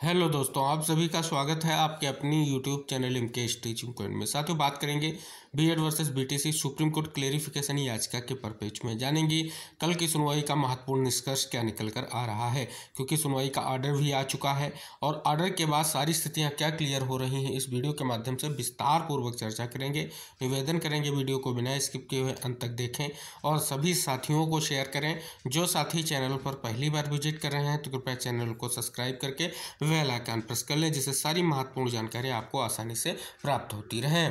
Hello दोस्तों, आप सभी का स्वागत है आपके अपनी यूट्यूब चैनल इनकेश टीचिंग पॉइंट में। साथियों, बात करेंगे BEd versus BTC Supreme Court clarification याचिका के परपेच में। जानेंगे कल की सुनवाई का महत्वपूर्ण निष्कर्ष क्या निकल कर आ रहा है, क्योंकि सुनवाई का आर्डर भी आ चुका है और आर्डर के बाद सारी स्थितियां क्या क्लियर हो रही हैं, इस वीडियो के माध्यम से विस्तार पूर्वक चर्चा करेंगे। निवेदन करेंगे वीडियो को बिना स्किप किए हुए अंत तक देखें और सभी साथियों को शेयर करें। जो साथी चैनल पर पहली बार विजिट कर रहे हैं तो कृपया चैनल को सब्सक्राइब करके बेल आइकन प्रेस कर लें, जिससे सारी महत्वपूर्ण जानकारी आपको आसानी से प्राप्त होती रहे।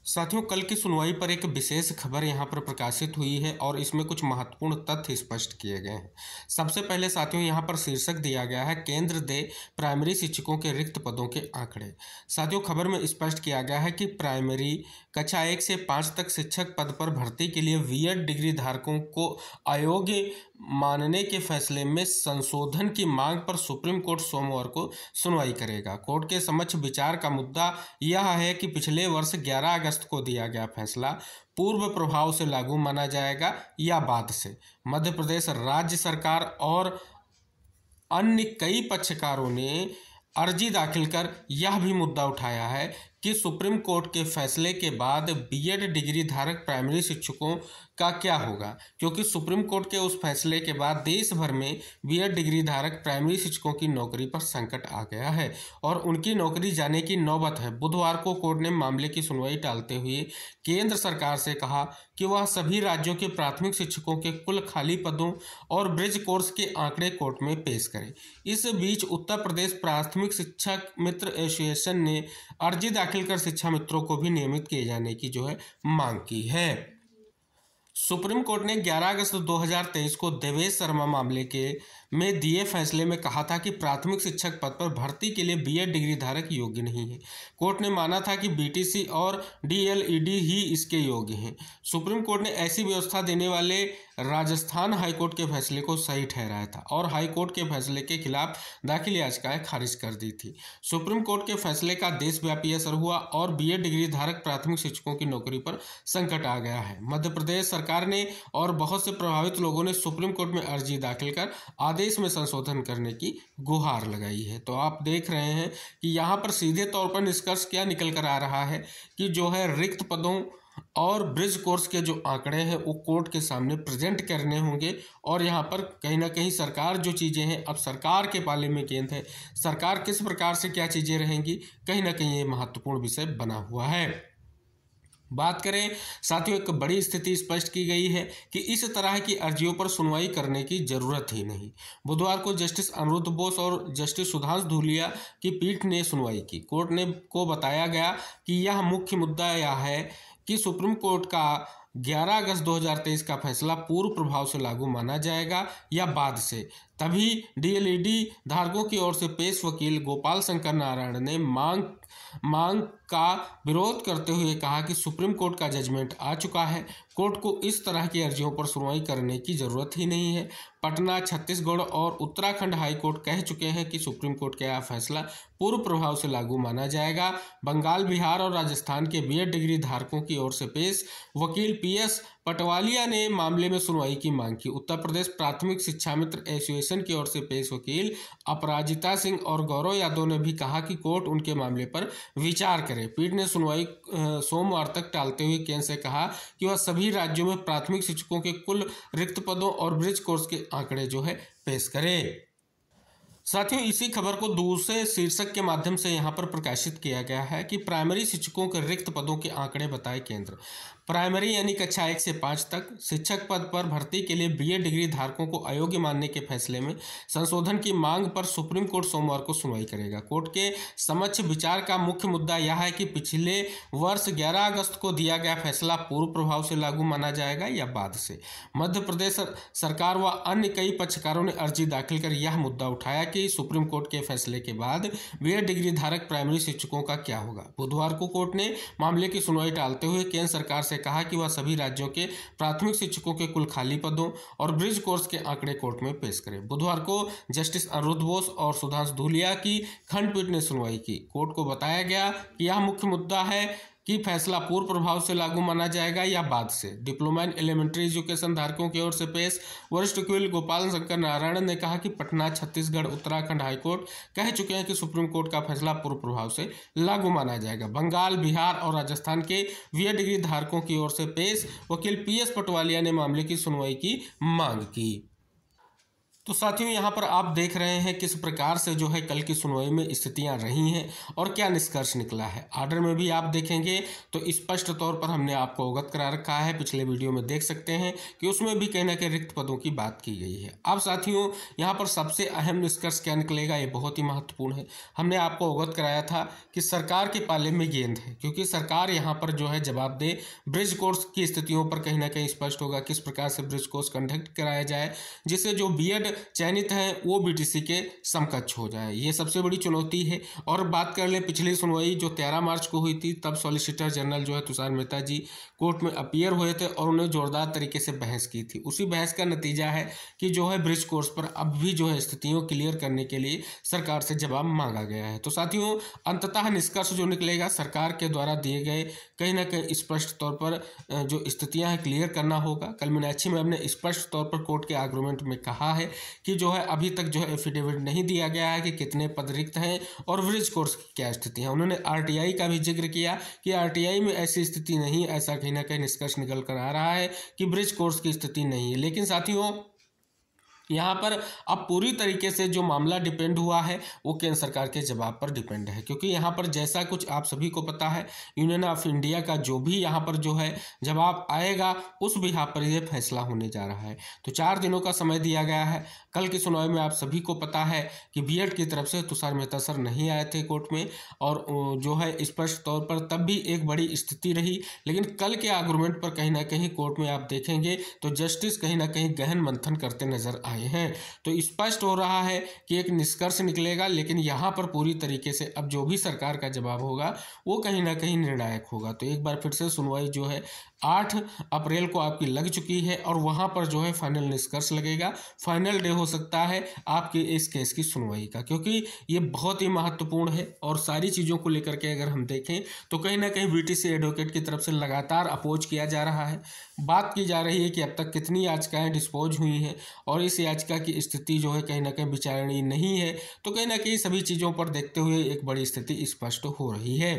साथियों, कल की सुनवाई पर एक विशेष खबर यहां पर प्रकाशित हुई है और इसमें कुछ महत्वपूर्ण तथ्य स्पष्ट किए गए हैं। सबसे पहले साथियों, यहां पर शीर्षक दिया गया है केंद्र दे प्राइमरी शिक्षकों के रिक्त पदों के आंकड़े। साथियों, खबर में स्पष्ट किया गया है कि प्राइमरी कक्षा 1 से 5 तक शिक्षक पद पर भर्ती के लिए बीएड डिग्री धारकों को अयोग्य मानने के फैसले में संशोधन की मांग पर सुप्रीम कोर्ट सोमवार को सुनवाई करेगा। कोर्ट के समक्ष विचार का मुद्दा यह है कि पिछले वर्ष 11 अगस्त को दिया गया फैसला पूर्व प्रभाव से लागू माना जाएगा या बाद से। मध्य प्रदेश राज्य सरकार और अन्य कई पक्षकारों ने अर्जी दाखिल कर यह भी मुद्दा उठाया है कि सुप्रीम कोर्ट के फैसले के बाद बीएड डिग्री धारक प्राइमरी शिक्षकों का क्या होगा, क्योंकि सुप्रीम कोर्ट के उस फैसले के बाद देश भर में बीएड डिग्री धारक प्राइमरी शिक्षकों की नौकरी पर संकट आ गया है और उनकी नौकरी जाने की नौबत है। बुधवार को कोर्ट ने मामले की सुनवाई टालते हुए केंद्र सरकार से कहा कि वह सभी राज्यों के प्राथमिक शिक्षकों के कुल खाली पदों और ब्रिज कोर्स के आंकड़े कोर्ट में पेश करे। इस बीच उत्तर प्रदेश प्राथमिक शिक्षक मित्र एसोसिएशन ने अर्जी दाखिल कर शिक्षा मित्रों को भी नियमित किए जाने की मांग की है। सुप्रीम कोर्ट ने 11 अगस्त 2023 को देवेश शर्मा मामले में दिए फैसले में कहा था कि प्राथमिक शिक्षक पद पर भर्ती के लिए बीएड डिग्री धारक योग्य नहीं है। कोर्ट ने माना था कि बीटीसी और डीएलईडी ही इसके योग्य हैं। सुप्रीम कोर्ट ने ऐसी व्यवस्था देने वाले राजस्थान हाईकोर्ट के फैसले को सही ठहराया था और हाईकोर्ट के फैसले के खिलाफ दाखिल याचिकाएं खारिज कर दी थी। सुप्रीम कोर्ट के फैसले का देशव्यापी असर हुआ और बीएड डिग्री धारक प्राथमिक शिक्षकों की नौकरी पर संकट आ गया है। मध्य प्रदेश सरकार ने और बहुत से प्रभावित लोगों ने सुप्रीम कोर्ट में अर्जी दाखिल कर आदेश में संशोधन करने की गुहार लगाई है। तो आप देख रहे हैं कि यहाँ पर सीधे तौर पर निष्कर्ष क्या निकल कर आ रहा है कि रिक्त पदों और ब्रिज कोर्स के जो आंकड़े हैं वो कोर्ट के सामने प्रेजेंट करने होंगे और यहाँ पर कहीं ना कहीं सरकार जो चीज़ें हैं, अब सरकार के पाले में गेंद है, सरकार किस प्रकार से क्या चीज़ें रहेंगी, कहीं ना कहीं ये महत्वपूर्ण विषय बना हुआ है। बात करें साथियों, एक बड़ी स्थिति स्पष्ट की गई है कि इस तरह की अर्जियों पर सुनवाई करने की जरूरत ही नहीं। बुधवार को जस्टिस अनिरुद्ध बोस और जस्टिस सुधांशु धूलिया की पीठ ने सुनवाई की। कोर्ट को बताया गया कि यह मुख्य मुद्दा यह है कि सुप्रीम कोर्ट का 11 अगस्त 2023 का फैसला पूर्व प्रभाव से लागू माना जाएगा या बाद से। तभी डीएलईडी धारकों की ओर से पेश वकील गोपाल शंकर नारायण ने मांग का विरोध करते हुए कहा कि सुप्रीम कोर्ट का जजमेंट आ चुका है, कोर्ट को इस तरह की अर्जियों पर सुनवाई करने की जरूरत ही नहीं है। पटना, छत्तीसगढ़ और उत्तराखंड हाईकोर्ट कह चुके हैं कि सुप्रीम कोर्ट का यह फैसला पूर्व प्रभाव से लागू माना जाएगा। बंगाल, बिहार और राजस्थान के बीएड डिग्री धारकों की ओर से पेश वकील पीएस पटवालिया ने मामले में सुनवाई की मांग की। उत्तर प्रदेश प्राथमिक शिक्षा मित्र एसोसिएशन की ओर से पेश वकील अपराजिता सिंह और गौरव यादव ने भी कहा कि कोर्ट उनके मामले पर विचार करे। पीठ ने सुनवाई सोमवार तक टालते हुए केंद्र से कहा कि वह सभी राज्यों में प्राथमिक शिक्षकों के कुल रिक्त पदों और ब्रिज कोर्स के आंकड़े पेश करे। साथियों, इसी खबर को दूसरे शीर्षक के माध्यम से यहाँ पर प्रकाशित किया गया है कि प्राइमरी शिक्षकों के रिक्त पदों के आंकड़े बताए केंद्र। प्राइमरी यानी कक्षा 1 से 5 तक शिक्षक पद पर भर्ती के लिए बीएड डिग्री धारकों को अयोग्य मानने के फैसले में संशोधन की मांग पर सुप्रीम कोर्ट सोमवार को सुनवाई करेगा। कोर्ट के समक्ष विचार का मुख्य मुद्दा यह है कि पिछले वर्ष 11 अगस्त को दिया गया फैसला पूर्व प्रभाव से लागू माना जाएगा या बाद से। मध्य प्रदेश सरकार व अन्य कई पक्षकारों ने अर्जी दाखिल कर यह मुद्दा उठाया कि सुप्रीम कोर्ट के फैसले के बाद बीएड डिग्री धारक प्राइमरी शिक्षकों का क्या होगा। बुधवार को कोर्ट ने मामले की सुनवाई टालते हुए केंद्र सरकार से कहा कि वह सभी राज्यों के प्राथमिक शिक्षकों के कुल खाली पदों और ब्रिज कोर्स के आंकड़े कोर्ट में पेश करें। बुधवार को जस्टिस अनिरुद्ध बोस और सुधांशु धूलिया की खंडपीठ ने सुनवाई की। कोर्ट को बताया गया कि यह मुख्य मुद्दा है कि फैसला पूर्व प्रभाव से लागू माना जाएगा या बाद से। डिप्लोमा इन एलिमेंट्री एजुकेशन धारकों की ओर से पेश वरिष्ठ वकील गोपाल शंकर नारायण ने कहा कि पटना, छत्तीसगढ़, उत्तराखंड हाईकोर्ट कह चुके हैं कि सुप्रीम कोर्ट का फैसला पूर्व प्रभाव से लागू माना जाएगा। बंगाल, बिहार और राजस्थान के बीएड डिग्री धारकों की ओर से पेश वकील पीएस पटवालिया ने मामले की सुनवाई की मांग की। तो साथियों, यहाँ पर आप देख रहे हैं किस प्रकार से जो है कल की सुनवाई में स्थितियाँ रही हैं और क्या निष्कर्ष निकला है। आर्डर में भी आप देखेंगे तो स्पष्ट तौर पर हमने आपको अवगत करा रखा है, पिछले वीडियो में देख सकते हैं कि उसमें भी कहीं ना कहीं रिक्त पदों की बात की गई है। अब साथियों, यहाँ पर सबसे अहम निष्कर्ष क्या निकलेगा, ये बहुत ही महत्वपूर्ण है। हमने आपको अवगत कराया था कि सरकार के पाले में गेंद है, क्योंकि सरकार यहाँ पर जो है जवाब दे। ब्रिज कोर्स की स्थितियों पर कहीं ना कहीं स्पष्ट होगा किस प्रकार से ब्रिज कोर्स कंडक्ट कराया जाए, जिससे जो बीएड चयनित है वो बीटीसी के समकक्ष हो जाए। ये सबसे बड़ी चुनौती है। और बात कर ले पिछली सुनवाई जो 13 मार्च को हुई थी, तब सॉलिसिटर जनरल जो है तुषार मेहता जी कोर्ट में अपीयर हुए थे और उन्हें जोरदार तरीके से बहस की थी। उसी बहस का नतीजा है कि जो है ब्रिज कोर्स पर अब भी जो है स्थितियों क्लियर करने के लिए सरकार से जवाब मांगा गया है। तो साथियों, अंततः निष्कर्ष जो निकलेगा, सरकार के द्वारा दिए गए कहीं ना कहीं स्पष्ट तौर पर जो स्थितियां हैं क्लियर करना होगा। कल मीनाक्षी मैम ने स्पष्ट तौर पर कोर्ट के आर्गूमेंट में कहा है कि जो है अभी तक जो है एफिडेविट नहीं दिया गया है कि कितने पद रिक्त हैं और ब्रिज कोर्स की क्या स्थिति है। उन्होंने आरटीआई का भी जिक्र किया कि आरटीआई में ऐसी स्थिति नहीं, ऐसा कहीं ना कहीं निष्कर्ष निकल कर आ रहा है कि ब्रिज कोर्स की स्थिति नहीं है। लेकिन साथियों, यहाँ पर अब पूरी तरीके से जो मामला डिपेंड हुआ है वो केंद्र सरकार के जवाब पर डिपेंड है, क्योंकि यहाँ पर जैसा कुछ आप सभी को पता है, यूनियन ऑफ इंडिया का जो भी यहाँ पर जो है जवाब आएगा उस बिहार पर ये फैसला होने जा रहा है। तो 4 दिनों का समय दिया गया है। कल की सुनवाई में आप सभी को पता है कि बीएड की तरफ से तुषार मेहता सर नहीं आए थे कोर्ट में, और जो है स्पष्ट तौर पर तब भी एक बड़ी स्थिति रही। लेकिन कल के आर्गूमेंट पर कहीं ना कहीं कोर्ट में आप देखेंगे तो जस्टिस कहीं ना कहीं गहन मंथन करते नजर आए हैं। तो स्पष्ट हो रहा है कि एक निष्कर्ष निकलेगा, लेकिन यहाँ पर पूरी तरीके से अब जो भी सरकार का जवाब होगा वो कहीं ना कहीं निर्णायक होगा। तो एक बार फिर से सुनवाई जो है 8 अप्रैल को आपकी लग चुकी है और वहाँ पर जो है फाइनल निष्कर्ष लगेगा। फाइनल डे हो सकता है आपके इस केस की सुनवाई का, क्योंकि ये बहुत ही महत्वपूर्ण है। और सारी चीज़ों को लेकर के अगर हम देखें तो कहीं ना कहीं बीटीसी एडवोकेट की तरफ से लगातार अपोज किया जा रहा है। बात की जा रही है कि अब तक कितनी याचिकाएं डिस्पोज हुई हैं और इस याचिका की स्थिति जो है कहीं ना कहीं विचारणीय नहीं है। तो कहीं ना कहीं सभी चीज़ों पर देखते हुए एक बड़ी स्थिति स्पष्ट हो रही है।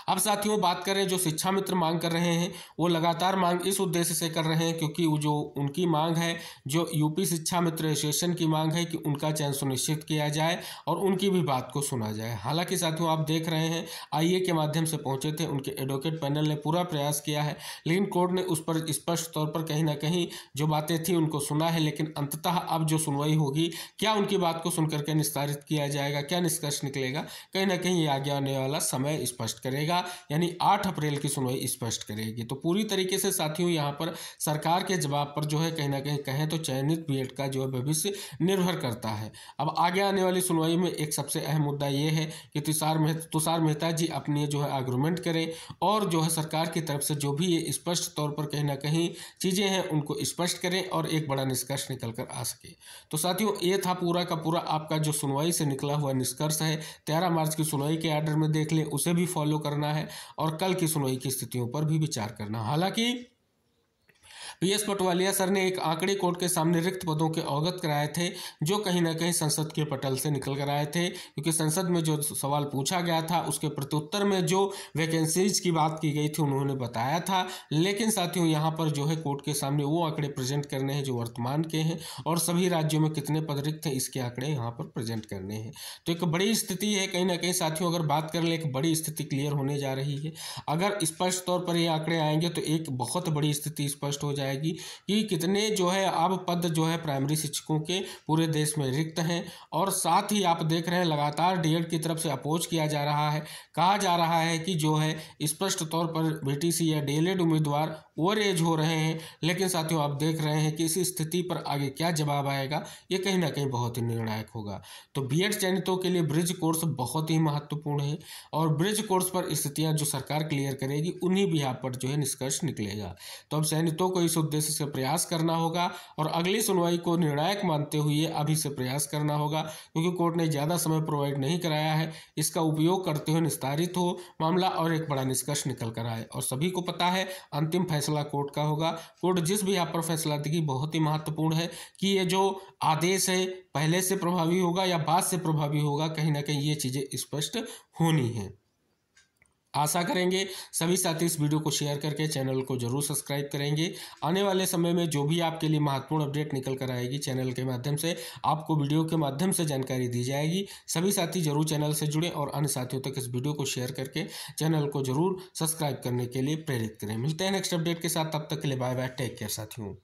अब साथियों, बात करें जो शिक्षा मित्र मांग कर रहे हैं, वो लगातार मांग इस उद्देश्य से कर रहे हैं क्योंकि वो जो उनकी मांग है, जो यूपी शिक्षा मित्र एसोसिएशन की मांग है कि उनका चयन सुनिश्चित किया जाए और उनकी भी बात को सुना जाए। हालांकि साथियों, आप देख रहे हैं आईए के माध्यम से पहुंचे थे, उनके एडवोकेट पैनल ने पूरा प्रयास किया है, लेकिन कोर्ट ने उस पर स्पष्ट तौर पर कहीं ना कहीं जो बातें थी उनको सुना है। लेकिन अंततः अब जो सुनवाई होगी, क्या उनकी बात को सुनकर के निस्तारित किया जाएगा, क्या निष्कर्ष निकलेगा, कहीं ना कहीं ये आगे आने वाला समय स्पष्ट करेगा। यानी 8 अप्रैल की सुनवाई स्पष्ट करेगी। तो पूरी तरीके से साथियों यहाँ पर सरकार के जवाब पर जो है कहीं ना कहीं कहें तो चयनित बीएड का जो है भविष्य निर्भर करता है। अब आगे आने वाली सुनवाई में एक सबसे अहम मुद्दा ये है कि तुषार मेहता जी अपनी जो है आर्गूमेंट करें और जो है सरकार की तरफ से जो भी ये स्पष्ट तौर पर कहीं ना कहीं चीज़ें हैं उनको स्पष्ट करें और एक बड़ा निष्कर्ष निकल कर आ सके। तो साथियों, ये था पूरा का पूरा आपका जो सुनवाई से निकला हुआ निष्कर्ष है। 13 मार्च की सुनवाई के आर्डर में देख लें, उसे भी फॉलो करना है और कल की सुनवाई की स्थितियों पर भी विचार करना। हालांकि पीएस पटवालिया सर ने एक आंकड़े कोर्ट के सामने रिक्त पदों के अवगत कराए थे, जो कहीं ना कहीं संसद के पटल से निकल कर आए थे, क्योंकि संसद में जो सवाल पूछा गया था उसके प्रत्युत्तर में जो वैकेंसीज की बात की गई थी उन्होंने बताया था। लेकिन साथियों, यहाँ पर जो है कोर्ट के सामने वो आंकड़े प्रेजेंट करने हैं जो वर्तमान के हैं और सभी राज्यों में कितने पद रिक्त हैं इसके आंकड़े यहाँ पर प्रेजेंट करने हैं। तो एक बड़ी स्थिति है कहीं ना कहीं साथियों, अगर बात कर ले एक बड़ी स्थिति क्लियर होने जा रही है। अगर स्पष्ट तौर पर ये आंकड़े आएंगे तो एक बहुत बड़ी स्थिति स्पष्ट हो जाएगी कि कितने जो है अब पद जो है प्राइमरी शिक्षकों के पूरे देश में रिक्त हैं। और साथ ही आप देख रहे हैं लगातार डीएड की तरफ से अपोज किया जा रहा है। कहा जा रहा है कि जो है स्पष्ट तौर पर बीटीसी या डीएलएड उम्मीदवार ओवर एज हो रहे हैं। लेकिन साथियों आप देख रहे हैं कि इस स्थिति पर आगे क्या जवाब आएगा, ये कहीं ना कहीं बहुत ही निर्णायक होगा। तो बीएड चयनितों के लिए ब्रिज कोर्स बहुत ही महत्वपूर्ण है और ब्रिज कोर्स पर स्थितियां जो सरकार क्लियर करेगी उन्हीं भी यहाँ पर जो है निष्कर्ष निकलेगा। तो अब चयनितों को इस उद्देश्य से प्रयास करना होगा और अगली सुनवाई को निर्णायक मानते हुए अभी से प्रयास करना होगा, क्योंकि कोर्ट ने ज़्यादा समय प्रोवाइड नहीं कराया है। इसका उपयोग करते हुए निस्तारित हो मामला और एक बड़ा निष्कर्ष निकल कर आए। और सभी को पता है अंतिम फैसला कोर्ट का होगा। कोर्ट जिस भी यहाँ पर फैसला देगी बहुत ही महत्वपूर्ण है कि ये जो आदेश है पहले से प्रभावी होगा या बाद से प्रभावी होगा, कहीं ना कहीं ये चीज़ें स्पष्ट होनी है। आशा करेंगे सभी साथी इस वीडियो को शेयर करके चैनल को जरूर सब्सक्राइब करेंगे। आने वाले समय में जो भी आपके लिए महत्वपूर्ण अपडेट निकल कर आएगी चैनल के माध्यम से आपको वीडियो के माध्यम से जानकारी दी जाएगी। सभी साथी जरूर चैनल से जुड़े और अन्य साथियों तक इस वीडियो को शेयर करके चैनल को जरूर सब्सक्राइब करने के लिए प्रेरित करें। मिलते हैं नेक्स्ट अपडेट के साथ, तब तक के लिए बाय बाय, टेक केयर साथियों।